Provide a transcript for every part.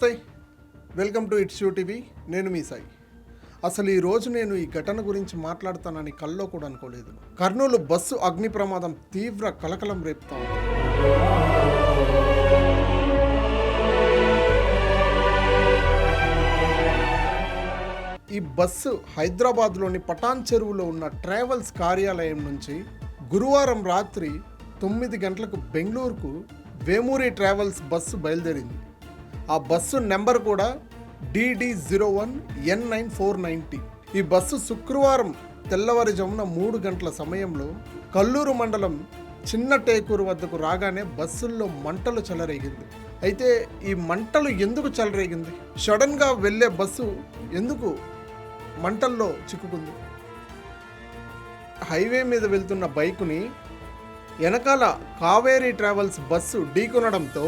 నమస్తే, welcome to it's you TV. నేను మీ సాయి. అసలు ఈరోజు నేను ఈ ఘటన గురించి మాట్లాడతానని కల్లో కూడా అనుకోలేదు. కర్నూలు బస్సు అగ్ని ప్రమాదం తీవ్ర కలకలం రేపుతా ఉంది. ఈ బస్సు హైదరాబాద్లోని పటాన్ చెరువులో ఉన్న ట్రావెల్స్ కార్యాలయం నుంచి గురువారం రాత్రి 9 గంటలకు బెంగళూరుకు వేమూరి ట్రావెల్స్ బస్సు బయలుదేరింది. ఆ బస్సు నెంబర్ కూడా DD01N9490. ఈ బస్సు శుక్రవారం తెల్లవారుజామున 3 గంటల సమయంలో కల్లూరు మండలం చిన్న టేకూరు వద్దకు రాగానే బస్సుల్లో మంటలు చెలరేగింది. అయితే ఈ మంటలు ఎందుకు చెలరేగింది? సడన్గా వెళ్ళే బస్సు ఎందుకు మంటల్లో చిక్కుకుంది? హైవే మీద వెళ్తున్న బైకుని వెనకాల కావేరీ ట్రావెల్స్ బస్సు ఢీకొనడంతో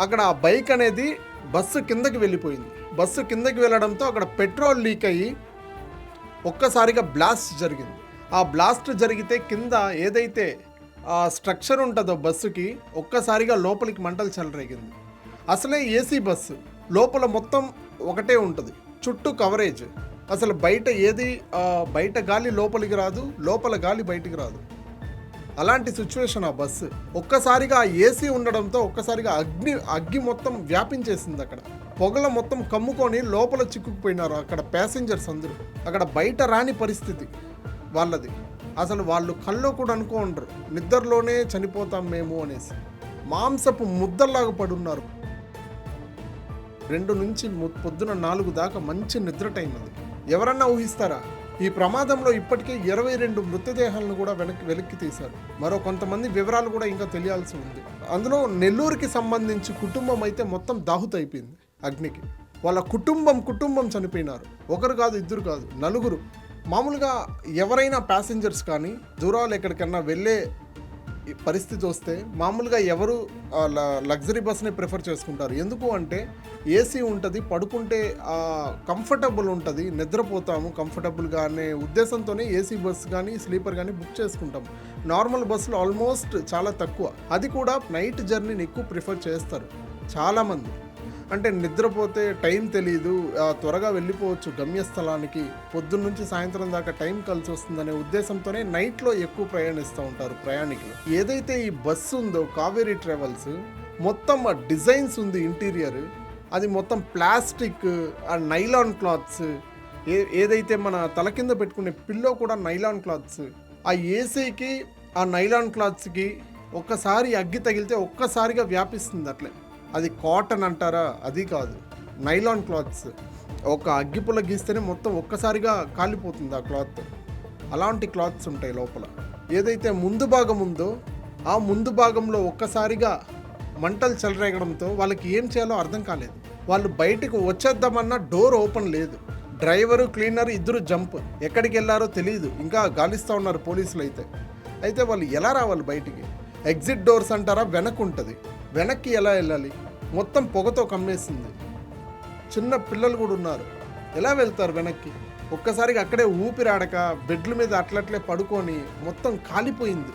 అక్కడ ఆ బైక్ అనేది బస్సు కిందకి వెళ్ళిపోయింది. బస్సు కిందకి వెళ్ళడంతో అక్కడ పెట్రోల్ లీక్ అయ్యి ఒక్కసారిగా బ్లాస్ట్ జరిగింది. ఆ బ్లాస్ట్ జరిగితే కింద ఏదైతే ఆ స్ట్రక్చర్ ఉంటుందో బస్సుకి ఒక్కసారిగా లోపలికి మంటలు చెలరేగింది. అసలే ఏసీ బస్సు, లోపల మొత్తం ఒకటే ఉంటుంది, చుట్టూ కవరేజ్. అసలు బయట గాలి లోపలికి రాదు, లోపల గాలి బయటికి రాదు. అలాంటి సిచ్యువేషన్ ఆ బస్సు. ఒక్కసారిగా ఏసీ ఉండడంతో ఒక్కసారిగా అగ్గి మొత్తం వ్యాపించేసింది. అక్కడ పొగల మొత్తం కమ్ముకొని లోపల చిక్కుకుపోయినారు అక్కడ ప్యాసింజర్స్ అందరూ. అక్కడ బయట రాని పరిస్థితి వాళ్ళది. అసలు వాళ్ళు కల్లో కూడా అనుకోండ్రు నిద్రలోనే చనిపోతాం మేము అనేసి. మాంసపు ముద్దల్లాగా పడున్నారు. 2 నుంచి పొద్దున 4 దాకా మంచి నిద్ర టైం అది. ఎవరన్నా ఊహిస్తారా? ఈ ప్రమాదంలో ఇప్పటికే 22 మృతదేహాలను కూడా వెనక్కి తీశారు. మరో కొంతమంది వివరాలు కూడా ఇంకా తెలియాల్సి ఉంది. అందులో నెల్లూరుకి సంబంధించి కుటుంబం అయితే మొత్తం దాహుతైపోయింది అగ్నికి. వాళ్ళ కుటుంబం చనిపోయినారు. ఒకరు కాదు, ఇద్దరు కాదు, 4. మామూలుగా ఎవరైనా ప్యాసింజర్స్ కానీ దూరాలు ఎక్కడికన్నా వెళ్ళే పరిస్థితి వస్తే మామూలుగా ఎవరు లగ్జరీ బస్ని ప్రిఫర్ చేసుకుంటారు. ఎందుకు అంటే ఏసీ ఉంటుంది, పడుకుంటే కంఫర్టబుల్ ఉంటుంది, నిద్రపోతాము కంఫర్టబుల్గా అనే ఉద్దేశంతోనే ఏసీ బస్ కానీ స్లీపర్ కానీ బుక్ చేసుకుంటాము. నార్మల్ బస్సులు ఆల్మోస్ట్ చాలా తక్కువ. అది కూడా నైట్ జర్నీని ఎక్కువ ప్రిఫర్ చేస్తారు చాలామంది. అంటే నిద్రపోతే టైం తెలీదు, త్వరగా వెళ్ళిపోవచ్చు గమ్యస్థలానికి, పొద్దున్న నుంచి సాయంత్రం దాకా టైం కలిసి వస్తుందనే ఉద్దేశంతోనే నైట్లో ఎక్కువ ప్రయాణిస్తూ ఉంటారు ప్రయాణికులు. ఏదైతే ఈ బస్సు ఉందో కావేరీ ట్రావెల్స్, మొత్తం ఆ డిజైన్స్ ఉంది ఇంటీరియర్, అది మొత్తం ప్లాస్టిక్, ఆ నైలాన్ క్లాత్స్, ఏదైతే మన తల కింద పెట్టుకునే పిల్లో కూడా నైలాన్ క్లాత్స్. ఆ ఏసీకి ఆ నైలాన్ క్లాత్స్కి ఒక్కసారి అగ్గి తగిలితే ఒక్కసారిగా వ్యాపిస్తుంది అట్లే. అది కాటన్ అంటారా? అది కాదు, నైలాన్ క్లాత్స్. ఒక అగ్గిపుల్ల గీస్తేనే మొత్తం ఒక్కసారిగా కాలిపోతుంది ఆ క్లాత్. అలాంటి క్లాత్స్ ఉంటాయి లోపల. ఏదైతే ముందు భాగం ఉందో ఆ ముందు భాగంలో ఒక్కసారిగా మంటలు చెలరేగడంతో వాళ్ళకి ఏం చేయాలో అర్థం కాలేదు. వాళ్ళు బయటకు వచ్చేద్దామన్నా డోర్ ఓపెన్ లేదు. డ్రైవరు, క్లీనర్ ఇద్దరు జంప్. ఎక్కడికి వెళ్ళారో తెలియదు. ఇంకా గాలిస్తూ ఉన్నారు పోలీసులు అయితే వాళ్ళు ఎలా రావాలి బయటికి? ఎగ్జిట్ డోర్స్ అంటారా? వెనక్కి ఉంటుంది. వెనక్కి ఎలా వెళ్ళాలి? మొత్తం పొగతో కమ్మేసింది. చిన్న పిల్లలు కూడా ఉన్నారు. ఎలా వెళ్తారు వెనక్కి? ఒక్కసారిగా అక్కడే ఊపిరాడక బెడ్ల మీద అట్లట్లే పడుకొని మొత్తం కాలిపోయింది.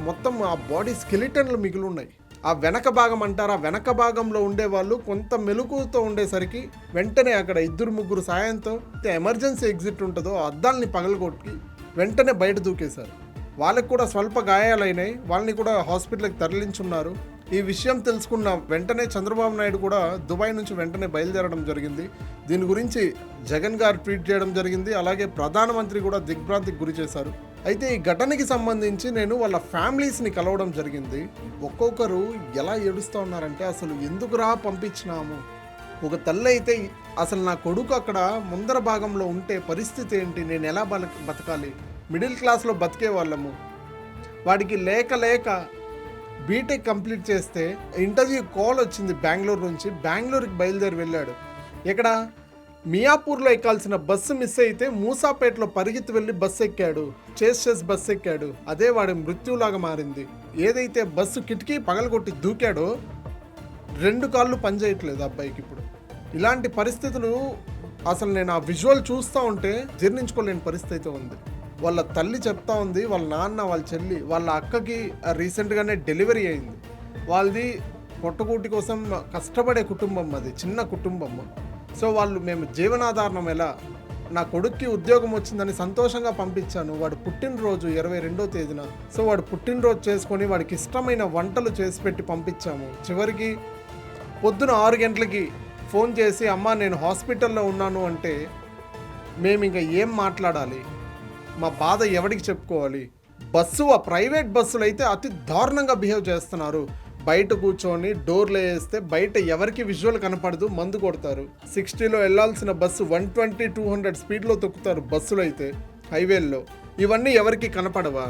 మొత్తం ఆ బాడీ స్కెలిటన్లు మిగిలి ఉన్నాయి. ఆ వెనక భాగం అంటారా? వెనక భాగంలో ఉండేవాళ్ళు కొంత మెలకుతో ఉండేసరికి వెంటనే అక్కడ 2-3 సాయంతో ఎమర్జెన్సీ ఎగ్జిట్ ఉంటుందో అద్దాలని పగలగొట్టి వెంటనే బయట దూకేశారు. వాళ్ళకి కూడా స్వల్ప గాయాలైనాయి. వాళ్ళని కూడా హాస్పిటల్కి తరలించున్నారు. ఈ విషయం తెలుసుకున్న వెంటనే చంద్రబాబు నాయుడు కూడా దుబాయ్ నుంచి వెంటనే బయలుదేరడం జరిగింది. దీని గురించి జగన్ గారు ట్వీట్ చేయడం జరిగింది. అలాగే ప్రధానమంత్రి కూడా దిగ్భ్రాంతికి గురి చేశారు. అయితే ఈ ఘటనకి సంబంధించి నేను వాళ్ళ ఫ్యామిలీస్ని కలవడం జరిగింది. ఒక్కొక్కరు ఎలా ఏడుస్తూ ఉన్నారంటే, అసలు ఎందుకురా పంపించినాము? ఒక తల్లి అయితే అసలు నా కొడుకు అక్కడ ముందర భాగంలో ఉంటే పరిస్థితి ఏంటి, నేను ఎలా బతకాలి? మిడిల్ క్లాస్లో బతికే వాళ్ళము. వాడికి లేక బీటెక్ కంప్లీట్ చేస్తే ఇంటర్వ్యూ కాల్ వచ్చింది బెంగళూరు నుంచి. బెంగళూరుకి బయలుదేరి వెళ్ళాడు. ఇక్కడ మియాపూర్లో ఎక్కాల్సిన బస్సు మిస్ అయితే మూసాపేటలో పరిగెత్తి వెళ్ళి బస్సు ఎక్కాడు. చేసి బస్సు ఎక్కాడు. అదే వాడి మృత్యులాగా మారింది. ఏదైతే బస్సు కిటికీ పగలగొట్టి దూకాడో 2 కాళ్ళు పనిచేయట్లేదు అబ్బాయికి ఇప్పుడు. ఇలాంటి పరిస్థితులు అసలు నేను ఆ విజువల్ చూస్తూ ఉంటే జీర్ణించుకోలేని పరిస్థితి ఉంది. వాళ్ళ తల్లి చెప్తా ఉంది, వాళ్ళ నాన్న, వాళ్ళ చెల్లి, వాళ్ళ అక్కకి రీసెంట్గానే డెలివరీ అయింది. వాళ్ళది పొట్టకూటి కోసం కష్టపడే కుటుంబం, అది చిన్న కుటుంబం. సో వాళ్ళు మేము జీవనాధారణం ఎలా, నా కొడుక్కి ఉద్యోగం వచ్చిందని సంతోషంగా పంపించాను. వాడు పుట్టినరోజు 22వ తేదీన. సో వాడు పుట్టినరోజు చేసుకొని వాడికి ఇష్టమైన వంటలు చేసి పెట్టి పంపించాము. చివరికి పొద్దున 6 గంటలకి ఫోన్ చేసి అమ్మ నేను హాస్పిటల్లో ఉన్నాను అంటే మేము ఇంకా ఏం మాట్లాడాలి, మా బాధ ఎవరికి చెప్పుకోవాలి. ఆ ప్రైవేట్ బస్సులు అయితే అతి దారుణంగా బిహేవ్ చేస్తున్నారు. బయట కూర్చొని డోర్లు వేస్తే బయట ఎవరికి విజువల్ కనపడదు, మందు కొడతారు. 60లో వెళ్ళాల్సిన బస్సు 120, 200 స్పీడ్లో తొక్కుతారు బస్సులు అయితే హైవేల్లో. ఇవన్నీ ఎవరికి కనపడవా?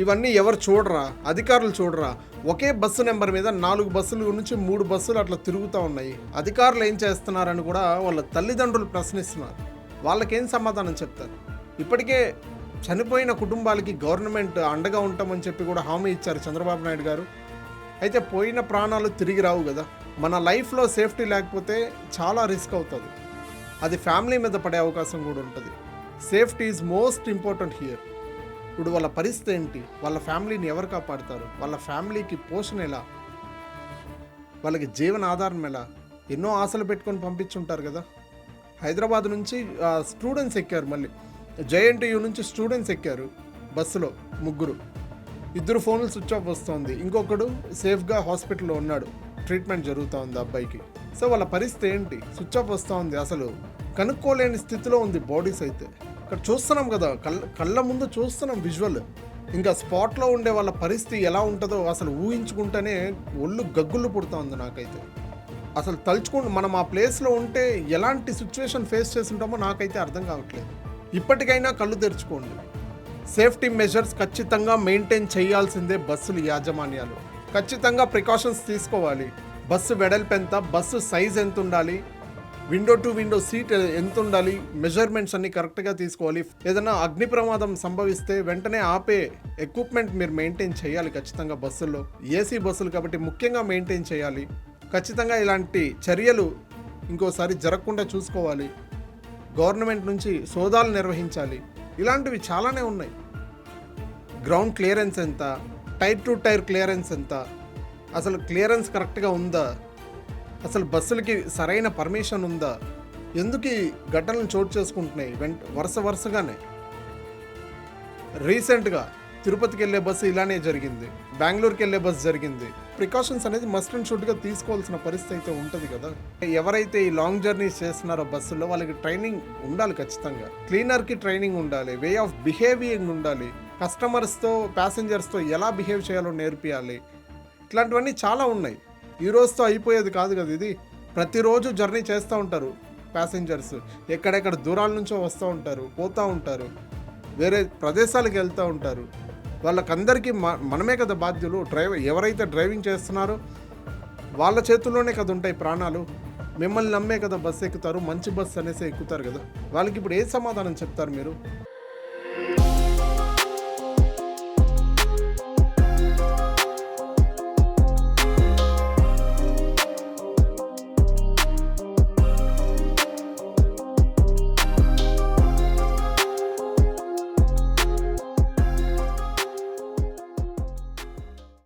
ఇవన్నీ ఎవరు చూడరా? అధికారులు చూడరా? ఒకే బస్సు నెంబర్ మీద 4 బస్సుల నుంచి 3 బస్సులు అట్లా తిరుగుతూ ఉన్నాయి. అధికారులు ఏం చేస్తున్నారని కూడా వాళ్ళ తల్లిదండ్రులు ప్రశ్నిస్తున్నారు. వాళ్ళకేం సమాధానం చెప్తారు? ఇప్పటికే చనిపోయిన కుటుంబాలకి గవర్నమెంట్ అండగా ఉంటామని చెప్పి కూడా హామీ ఇచ్చారు చంద్రబాబు నాయుడు గారు. అయితే పోయిన ప్రాణాలు తిరిగి రావు కదా. మన లైఫ్లో సేఫ్టీ లేకపోతే చాలా రిస్క్ అవుతుంది. అది ఫ్యామిలీ మీద పడే అవకాశం కూడా ఉంటుంది. Safety is most important here. ఇప్పుడు వాళ్ళ పరిస్థితి ఏంటి? వాళ్ళ ఫ్యామిలీని ఎవరు కాపాడుతారు? వాళ్ళ ఫ్యామిలీకి పోషణ ఎలా? వాళ్ళకి జీవన ఆధారం ఎలా? ఎన్నో ఆశలు పెట్టుకొని పంపించుంటారు కదా. హైదరాబాద్ నుంచి స్టూడెంట్స్ ఎక్కారు, మళ్ళీ JNTU నుంచి స్టూడెంట్స్ ఎక్కారు బస్సులో 3. 2 ఫోన్లు స్విచ్ ఆఫ్ వస్తుంది, ఇంకొకడు సేఫ్గా హాస్పిటల్లో ఉన్నాడు, ట్రీట్మెంట్ జరుగుతూ ఉంది అబ్బాయికి. సో వాళ్ళ పరిస్థితి ఏంటి? స్విచ్ ఆఫ్ వస్తూ ఉంది, అసలు కనుక్కోలేని స్థితిలో ఉంది బాడీస్ అయితే. ఇక్కడ చూస్తున్నాం కదా, కళ్ళ ముందు చూస్తున్నాం విజువల్. ఇంకా స్పాట్లో ఉండే వాళ్ళ పరిస్థితి ఎలా ఉంటుందో అసలు ఊహించుకుంటేనే ఒళ్ళు గగ్గులు పుడుతూ ఉంది నాకైతే. అసలు తలుచుకుంటూ మనం ఆ ప్లేస్లో ఉంటే ఎలాంటి సిచ్యువేషన్ ఫేస్ చేస్తుంటామో నాకైతే అర్థం కావట్లేదు. ఇప్పటికైనా కళ్ళు తెరుచుకోండి. సేఫ్టీ మెజర్స్ ఖచ్చితంగా మెయింటైన్ చేయాల్సిందే బస్సుల యాజమాన్యాలు. ఖచ్చితంగా ప్రికాషన్స్ తీసుకోవాలి. బస్సు వెడల్పు ఎంత, బస్సు సైజ్ ఎంత ఉండాలి, విండో టు విండో సీట్ ఎంత ఉండాలి, మెజర్మెంట్స్ అన్నీ కరెక్ట్గా తీసుకోవాలి. ఏదైనా అగ్ని ప్రమాదం సంభవిస్తే వెంటనే ఆపే ఎక్విప్మెంట్ మీరు మెయింటైన్ చేయాలి ఖచ్చితంగా. బస్సుల్లో ఏసీ బస్సులు కాబట్టి ముఖ్యంగా మెయింటైన్ చేయాలి. ఖచ్చితంగా ఇలాంటి చర్యలు ఇంకోసారి జరగకుండా చూసుకోవాలి. గవర్నమెంట్ నుంచి సోదాలు నిర్వహించాలి. ఇలాంటివి చాలానే ఉన్నాయి. గ్రౌండ్ క్లియరెన్స్ ఎంత, టైర్ టు టైర్ క్లియరెన్స్ ఎంత, అసలు క్లియరెన్స్ కరెక్ట్గా ఉందా, అసలు బస్సులకి సరైన పర్మిషన్ ఉందా, ఎందుకు ఈ ఘటనలు చోటు చేసుకుంటున్నాయి వరుసగానే. రీసెంట్గా తిరుపతికి వెళ్ళే బస్సు ఇలానే జరిగింది, బెంగళూరుకి వెళ్ళే బస్సు జరిగింది. ప్రికాషన్స్ అనేది మస్ట్ అండ్ షుడ్గా తీసుకోవాల్సిన పరిస్థితి అయితే ఉంటుంది కదా. ఎవరైతే ఈ లాంగ్ జర్నీస్ చేస్తున్నారో బస్సుల్లో వాళ్ళకి ట్రైనింగ్ ఉండాలి ఖచ్చితంగా. క్లీనర్కి ట్రైనింగ్ ఉండాలి, వే ఆఫ్ బిహేవియరింగ్ ఉండాలి, కస్టమర్స్తో ప్యాసింజర్స్తో ఎలా బిహేవ్ చేయాలో నేర్పియాలి. ఇట్లాంటివన్నీ చాలా ఉన్నాయి. ఈ రోజుతో అయిపోయేది కాదు కదా ఇది. ప్రతిరోజు జర్నీ చేస్తూ ఉంటారు ప్యాసింజర్స్, ఎక్కడెక్కడ దూరాల నుంచో వస్తూ ఉంటారు, పోతూ ఉంటారు, వేరే ప్రదేశాలకు వెళ్తూ ఉంటారు. వాళ్ళకందరికీ మనమే కదా బాధ్యులు. ఎవరైతే డ్రైవింగ్ చేస్తున్నారో వాళ్ళ చేతుల్లోనే కదా ఉంటాయి ప్రాణాలు. మిమ్మల్ని నమ్మే కదా బస్సు ఎక్కుతారు, మంచి బస్సు అనేసి ఎక్కుతారు కదా. వాళ్ళకి ఇప్పుడు ఏ సమాధానం చెప్తారు మీరు?